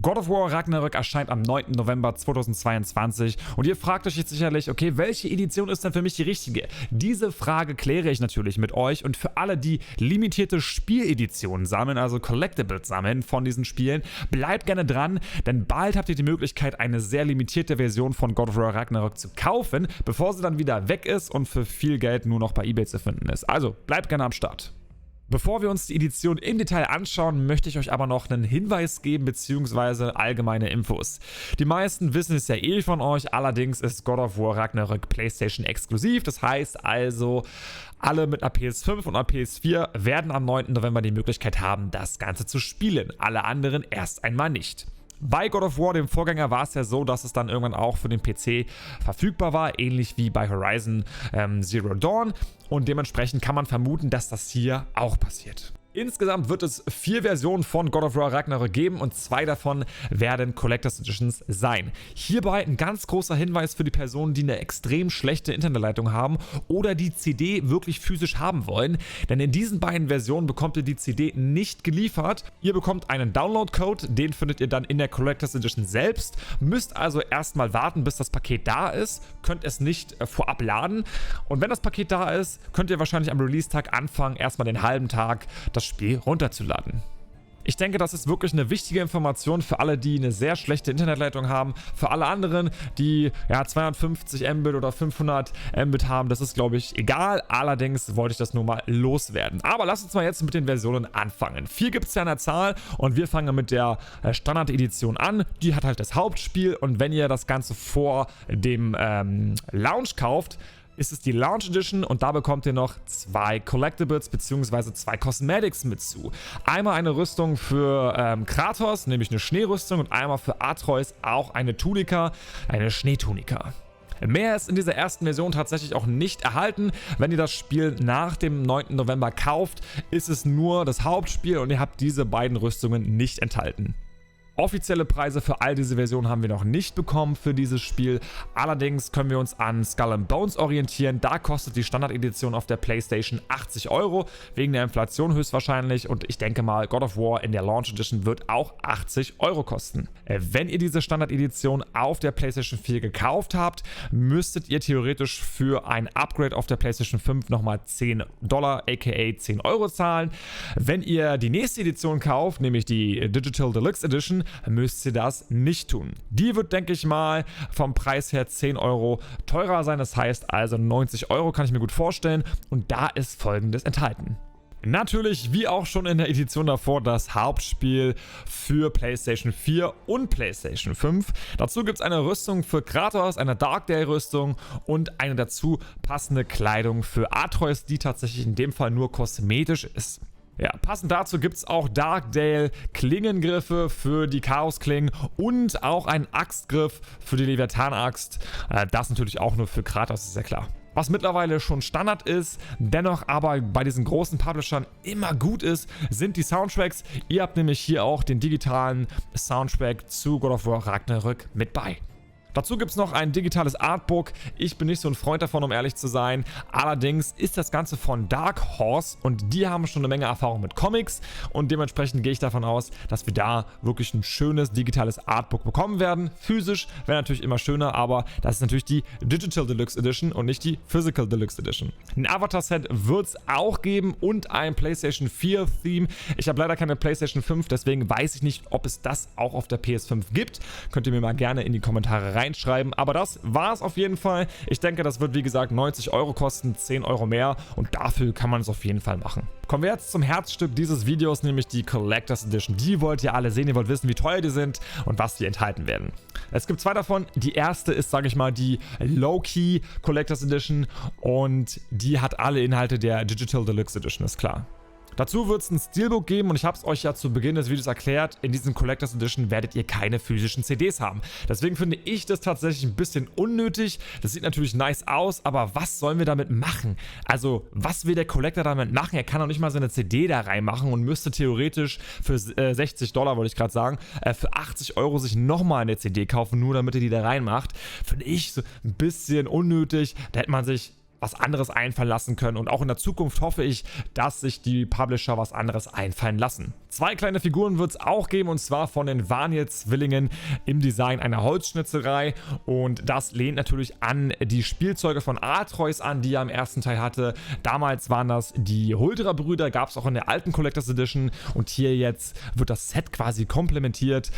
God of War Ragnarök erscheint am 9. November 2022 und ihr fragt euch jetzt sicherlich, okay, welche Edition ist denn für mich die richtige? Diese Frage kläre ich natürlich mit euch und für alle, die limitierte Spieleditionen sammeln, also Collectibles sammeln von diesen Spielen, bleibt gerne dran, denn bald habt ihr die Möglichkeit, eine sehr limitierte Version von God of War Ragnarök zu kaufen, bevor sie dann wieder weg ist und für viel Geld nur noch bei eBay zu finden ist. Also bleibt gerne am Start. Bevor wir uns die Edition im Detail anschauen, möchte ich euch aber noch einen Hinweis geben bzw. allgemeine Infos. Die meisten wissen es ja eh von euch, allerdings ist God of War Ragnarök PlayStation exklusiv. Das heißt also, alle mit einer PS5 und einer PS4 werden am 9. November die Möglichkeit haben, das Ganze zu spielen. Alle anderen erst einmal nicht. Bei God of War, dem Vorgänger, war es ja so, dass es dann irgendwann auch für den PC verfügbar war, ähnlich wie bei Horizon Zero Dawn. Und dementsprechend kann man vermuten, dass das hier auch passiert. Insgesamt wird es 4 Versionen von God of War Ragnarök geben und 2 davon werden Collectors Editions sein. Hierbei ein ganz großer Hinweis für die Personen, die eine extrem schlechte Internetleitung haben oder die CD wirklich physisch haben wollen, denn in diesen beiden Versionen bekommt ihr die CD nicht geliefert. Ihr bekommt einen Download-Code, den findet ihr dann in der Collectors Edition selbst, müsst also erstmal warten, bis das Paket da ist, könnt es nicht vorab laden und wenn das Paket da ist, könnt ihr wahrscheinlich am Release-Tag anfangen, erstmal den halben Tag das Spiel runterzuladen. Ich denke, das ist wirklich eine wichtige Information für alle, die eine sehr schlechte Internetleitung haben. Für alle anderen, die 250 Mbit oder 500 Mbit haben, das ist, glaube ich, egal. Allerdings wollte ich das nur mal loswerden. Aber lasst uns mal jetzt mit den Versionen anfangen. 4 gibt es ja an der Zahl und wir fangen mit der Standard-Edition an. Die hat halt das Hauptspiel und wenn ihr das Ganze vor dem Launch kauft, ist es die Launch Edition und da bekommt ihr noch 2 Collectibles bzw. 2 Cosmetics mit zu. Einmal eine Rüstung für Kratos, nämlich eine Schneerüstung und einmal für Atreus auch eine Tunika, eine Schneetunika. Mehr ist in dieser ersten Version tatsächlich auch nicht erhalten. Wenn ihr das Spiel nach dem 9. November kauft, ist es nur das Hauptspiel und ihr habt diese beiden Rüstungen nicht enthalten. Offizielle Preise für all diese Versionen haben wir noch nicht bekommen für dieses Spiel. Allerdings können wir uns an Skull and Bones orientieren. Da kostet die Standard-Edition auf der PlayStation 80 €, wegen der Inflation höchstwahrscheinlich. Und ich denke mal, God of War in der Launch Edition wird auch 80 € kosten. Wenn ihr diese Standard-Edition auf der PlayStation 4 gekauft habt, müsstet ihr theoretisch für ein Upgrade auf der PlayStation 5 nochmal $10, aka 10 € zahlen. Wenn ihr die nächste Edition kauft, nämlich die Digital Deluxe Edition, müsst ihr das nicht tun. Die wird, denke ich mal, vom Preis her 10 € teurer sein. Das heißt also 90 € kann ich mir gut vorstellen. Und da ist Folgendes enthalten. Natürlich, wie auch schon in der Edition davor, das Hauptspiel für PlayStation 4 und PlayStation 5. Dazu gibt es eine Rüstung für Kratos, eine Darkdale-Rüstung und eine dazu passende Kleidung für Atreus, die tatsächlich in dem Fall nur kosmetisch ist. Ja, passend dazu gibt es auch Darkdale Klingengriffe für die Chaosklingen und auch einen Axtgriff für die Leviathan-Axt. Das natürlich auch nur für Kratos, ist ja klar. Was mittlerweile schon Standard ist, dennoch aber bei diesen großen Publishern immer gut ist, sind die Soundtracks. Ihr habt nämlich hier auch den digitalen Soundtrack zu God of War Ragnarök mit bei. Dazu gibt es noch ein digitales Artbook. Ich bin nicht so ein Freund davon, um ehrlich zu sein. Allerdings ist das Ganze von Dark Horse und die haben schon eine Menge Erfahrung mit Comics und dementsprechend gehe ich davon aus, dass wir da wirklich ein schönes digitales Artbook bekommen werden. Physisch wäre natürlich immer schöner, aber das ist natürlich die Digital Deluxe Edition und nicht die Physical Deluxe Edition. Ein Avatar-Set wird es auch geben und ein PlayStation 4 Theme. Ich habe leider keine PlayStation 5, deswegen weiß ich nicht, ob es das auch auf der PS5 gibt. Könnt ihr mir mal gerne in die Kommentare reinschreiben, aber das war es auf jeden Fall. Ich denke, das wird wie gesagt 90 € kosten, 10 € mehr und dafür kann man es auf jeden Fall machen. Kommen wir jetzt zum Herzstück dieses Videos, nämlich die Collectors Edition. Die wollt ihr alle sehen, ihr wollt wissen, wie teuer die sind und was die enthalten werden. Es gibt 2 davon. Die erste ist, sage ich mal, die Low-Key Collectors Edition und die hat alle Inhalte der Digital Deluxe Edition, ist klar. Dazu wird es ein Steelbook geben und ich habe es euch ja zu Beginn des Videos erklärt, in diesem Collectors Edition werdet ihr keine physischen CDs haben. Deswegen finde ich das tatsächlich ein bisschen unnötig. Das sieht natürlich nice aus, aber was sollen wir damit machen? Also, was will der Collector damit machen? Er kann doch nicht mal seine CD da reinmachen und müsste theoretisch für $60, wollte ich gerade sagen, für 80 € sich nochmal eine CD kaufen, nur damit er die da reinmacht. Finde ich so ein bisschen unnötig. Da hätte man sich was anderes einfallen lassen können. Und auch in der Zukunft hoffe ich, dass sich die Publisher was anderes einfallen lassen. 2 kleine Figuren wird es auch geben, und zwar von den Vanir-Zwillingen im Design einer Holzschnitzerei. Und das lehnt natürlich an die Spielzeuge von Atreus an, die er im ersten Teil hatte. Damals waren das die Huldra-Brüder, gab es auch in der alten Collectors Edition. Und hier jetzt wird das Set quasi komplementiert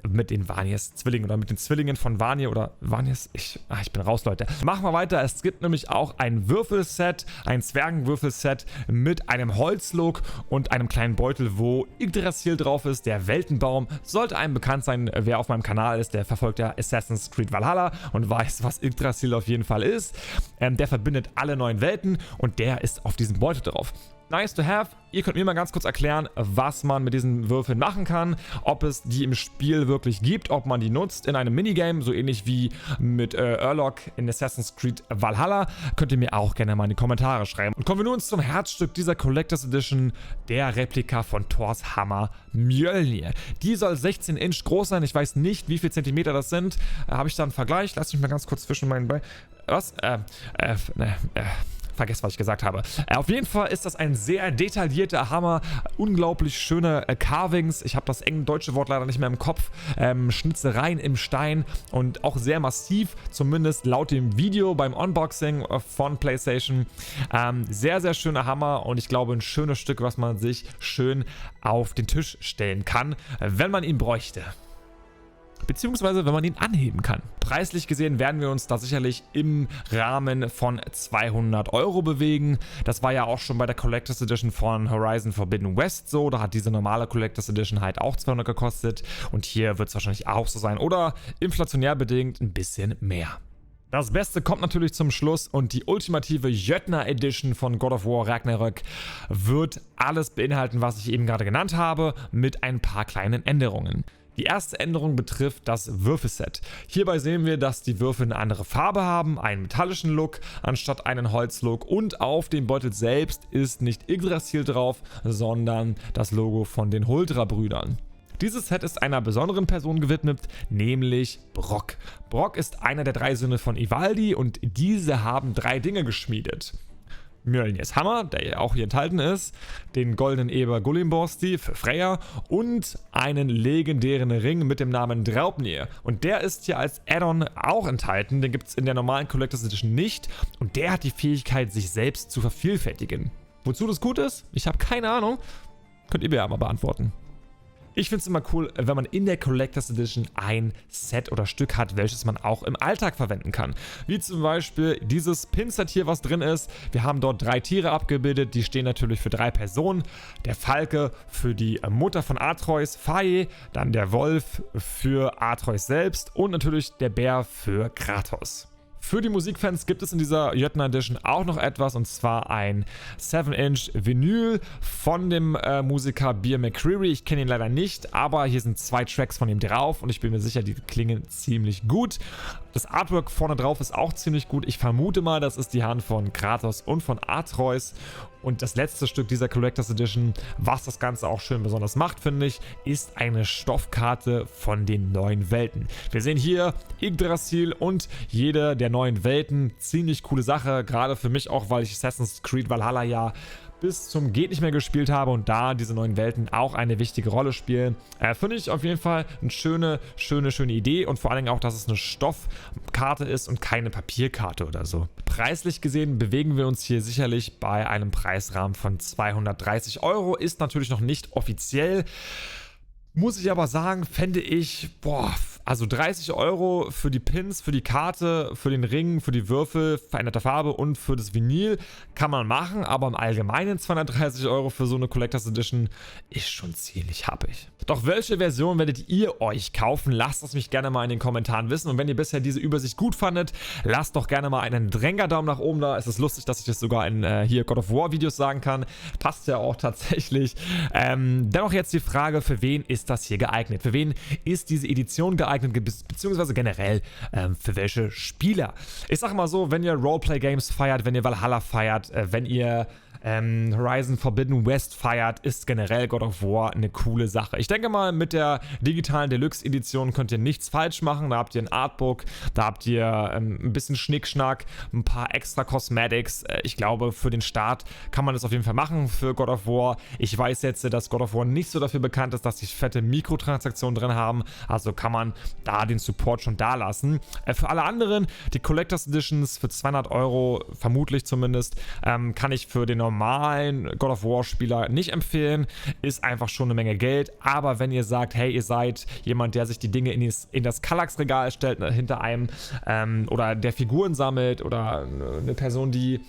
mit den Vanir-Zwillingen oder mit den Zwillingen von Vanir oder Vanirs. Ich bin raus, Leute. Machen wir weiter. Es gibt nämlich auch ein Würfelset, ein Zwergenwürfelset mit einem Holzlook und einem kleinen Beutel, wo Yggdrasil drauf ist, der Weltenbaum. Sollte einem bekannt sein, wer auf meinem Kanal ist, der verfolgt ja Assassin's Creed Valhalla und weiß, was Yggdrasil auf jeden Fall ist. Der verbindet alle 9 Welten und der ist auf diesem Beutel drauf. Nice to have. Ihr könnt mir mal ganz kurz erklären, was man mit diesen Würfeln machen kann, ob es die im Spiel wirklich gibt, ob man die nutzt in einem Minigame, so ähnlich wie mit Urlock in Assassin's Creed Valhalla. Könnt ihr mir auch gerne mal in die Kommentare schreiben. Und kommen wir nun zum Herzstück dieser Collectors Edition, der Replika von Thors Hammer Mjölnir. Die soll 16 Inch groß sein. Ich weiß nicht, wie viel Zentimeter das sind. Habe ich da einen Vergleich? Lass mich mal ganz kurz zwischen meinen Beinen. Was? Vergesst, was ich gesagt habe. Auf jeden Fall ist das ein sehr detaillierter Hammer, unglaublich schöne Carvings. Ich habe das deutsche Wort leider nicht mehr im Kopf. Schnitzereien im Stein und auch sehr massiv, zumindest laut dem Video beim Unboxing von PlayStation. Sehr, sehr schöner Hammer und ich glaube ein schönes Stück, was man sich schön auf den Tisch stellen kann, wenn man ihn bräuchte. Beziehungsweise wenn man ihn anheben kann. Preislich gesehen werden wir uns da sicherlich im Rahmen von 200 € bewegen. Das war ja auch schon bei der Collectors Edition von Horizon Forbidden West so. Da hat diese normale Collectors Edition halt auch 200 gekostet. Und hier wird es wahrscheinlich auch so sein. Oder inflationär bedingt ein bisschen mehr. Das Beste kommt natürlich zum Schluss und die ultimative Jötnar Edition von God of War Ragnarök wird alles beinhalten, was ich eben gerade genannt habe, mit ein paar kleinen Änderungen. Die erste Änderung betrifft das Würfelset. Hierbei sehen wir, dass die Würfel eine andere Farbe haben, einen metallischen Look anstatt einen Holzlook und auf dem Beutel selbst ist nicht Yggdrasil drauf, sondern das Logo von den Huldra-Brüdern. Dieses Set ist einer besonderen Person gewidmet, nämlich Brok. Brok ist einer der 3 Söhne von Ivaldi und diese haben 3 Dinge geschmiedet. Mjölnirs Hammer, der ja auch hier enthalten ist, den goldenen Eber Gullinborsti für Freyja und einen legendären Ring mit dem Namen Draupnir. Und der ist hier als Add-on auch enthalten, den gibt es in der normalen Collectors Edition nicht und der hat die Fähigkeit, sich selbst zu vervielfältigen. Wozu das gut ist? Ich habe keine Ahnung. Könnt ihr mir ja mal beantworten. Ich finde es immer cool, wenn man in der Collectors Edition ein Set oder Stück hat, welches man auch im Alltag verwenden kann. Wie zum Beispiel dieses Pinset hier, was drin ist. Wir haben dort 3 Tiere abgebildet, die stehen natürlich für 3 Personen. Der Falke für die Mutter von Atreus, Faye, dann der Wolf für Atreus selbst und natürlich der Bär für Kratos. Für die Musikfans gibt es in dieser Jötnar Edition auch noch etwas, und zwar ein 7-Inch Vinyl von dem Musiker Bear McCreary. Ich kenne ihn leider nicht, aber hier sind 2 Tracks von ihm drauf und ich bin mir sicher, die klingen ziemlich gut. Das Artwork vorne drauf ist auch ziemlich gut. Ich vermute mal, das ist die Hand von Kratos und von Atreus. Und das letzte Stück dieser Collectors Edition, was das Ganze auch schön besonders macht, finde ich, ist eine Stoffkarte von den 9 Welten. Wir sehen hier Yggdrasil und jede der 9 Welten. Ziemlich coole Sache, gerade für mich auch, weil ich Assassin's Creed Valhalla ja bis zum geht nicht mehr gespielt habe und da diese 9 Welten auch eine wichtige Rolle spielen. Finde ich auf jeden Fall eine schöne Idee und vor allen Dingen auch, dass es eine Stoffkarte ist und keine Papierkarte oder so. Preislich gesehen bewegen wir uns hier sicherlich bei einem Preisrahmen von 230 €. Ist natürlich noch nicht offiziell. Muss ich aber sagen, fände ich, also 30 € für die Pins, für die Karte, für den Ring, für die Würfel, veränderte Farbe und für das Vinyl kann man machen, aber im Allgemeinen 230 € für so eine Collectors Edition ist schon ziemlich happig. Doch welche Version werdet ihr euch kaufen? Lasst es mich gerne mal in den Kommentaren wissen und wenn ihr bisher diese Übersicht gut fandet, lasst doch gerne mal einen Dränger-Daumen nach oben da. Es ist lustig, dass ich das sogar in hier God of War Videos sagen kann. Passt ja auch tatsächlich. Dennoch jetzt die Frage, für wen ist das hier geeignet? Für wen ist diese Edition geeignet? Beziehungsweise generell für welche Spieler. Ich sage mal so, wenn ihr Roleplay-Games feiert, wenn ihr Valhalla feiert, wenn ihr Horizon Forbidden West feiert, ist generell God of War eine coole Sache. Ich denke mal, mit der digitalen Deluxe-Edition könnt ihr nichts falsch machen. Da habt ihr ein Artbook, da habt ihr ein bisschen Schnickschnack, ein paar extra Cosmetics. Ich glaube, für den Start kann man das auf jeden Fall machen für God of War. Ich weiß jetzt, dass God of War nicht so dafür bekannt ist, dass die fette Mikrotransaktionen drin haben. Also kann man da den Support schon da lassen. Für alle anderen, die Collectors Editions für 200 €, vermutlich zumindest, kann ich für den normalen God of War Spieler nicht empfehlen. Ist einfach schon eine Menge Geld. Aber wenn ihr sagt, hey, ihr seid jemand, der sich die Dinge in das Kallax-Regal stellt, hinter einem, oder der Figuren sammelt, oder eine Person, die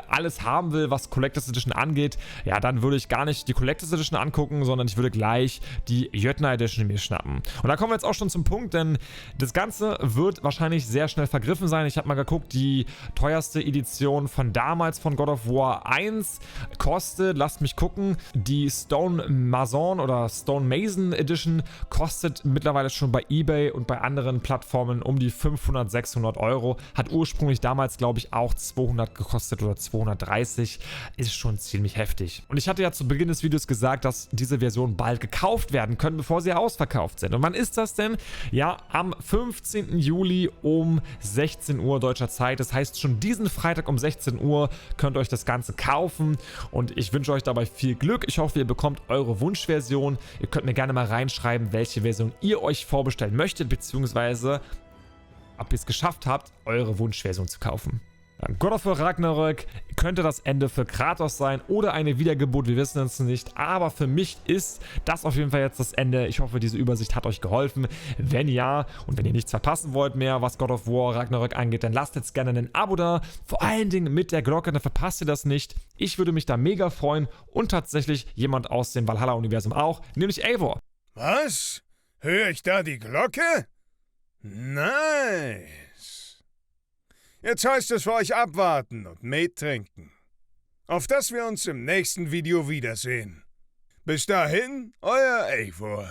alles haben will, was Collectors Edition angeht, ja, dann würde ich gar nicht die Collectors Edition angucken, sondern ich würde gleich die Jötnar Edition mir schnappen. Und da kommen wir jetzt auch schon zum Punkt, denn das Ganze wird wahrscheinlich sehr schnell vergriffen sein. Ich habe mal geguckt, die teuerste Edition von damals von God of War 1 kostet, lasst mich gucken, die Stone Mason oder Stone Mason Edition kostet mittlerweile schon bei eBay und bei anderen Plattformen um die 500, 600 €. Hat ursprünglich damals, glaube ich, auch 200 gekostet oder 230, ist schon ziemlich heftig. Und ich hatte ja zu Beginn des Videos gesagt, dass diese Versionen bald gekauft werden können, bevor sie ausverkauft sind. Und wann ist das denn? Ja, am 15. Juli um 16 Uhr deutscher Zeit. Das heißt, schon diesen Freitag um 16 Uhr könnt ihr euch das Ganze kaufen. Und ich wünsche euch dabei viel Glück. Ich hoffe, ihr bekommt eure Wunschversion. Ihr könnt mir gerne mal reinschreiben, welche Version ihr euch vorbestellen möchtet, beziehungsweise ob ihr es geschafft habt, eure Wunschversion zu kaufen. God of War Ragnarök könnte das Ende für Kratos sein oder eine Wiedergeburt, wir wissen es nicht, aber für mich ist das auf jeden Fall jetzt das Ende. Ich hoffe, diese Übersicht hat euch geholfen. Wenn ja, und wenn ihr nichts verpassen wollt mehr, was God of War Ragnarök angeht, dann lasst jetzt gerne ein Abo da, vor allen Dingen mit der Glocke, dann verpasst ihr das nicht. Ich würde mich da mega freuen und tatsächlich jemand aus dem Valhalla-Universum auch, nämlich Eivor. Was? Höre ich da die Glocke? Nice. Jetzt heißt es für euch abwarten und Met trinken. Auf dass wir uns im nächsten Video wiedersehen. Bis dahin, euer Eivor.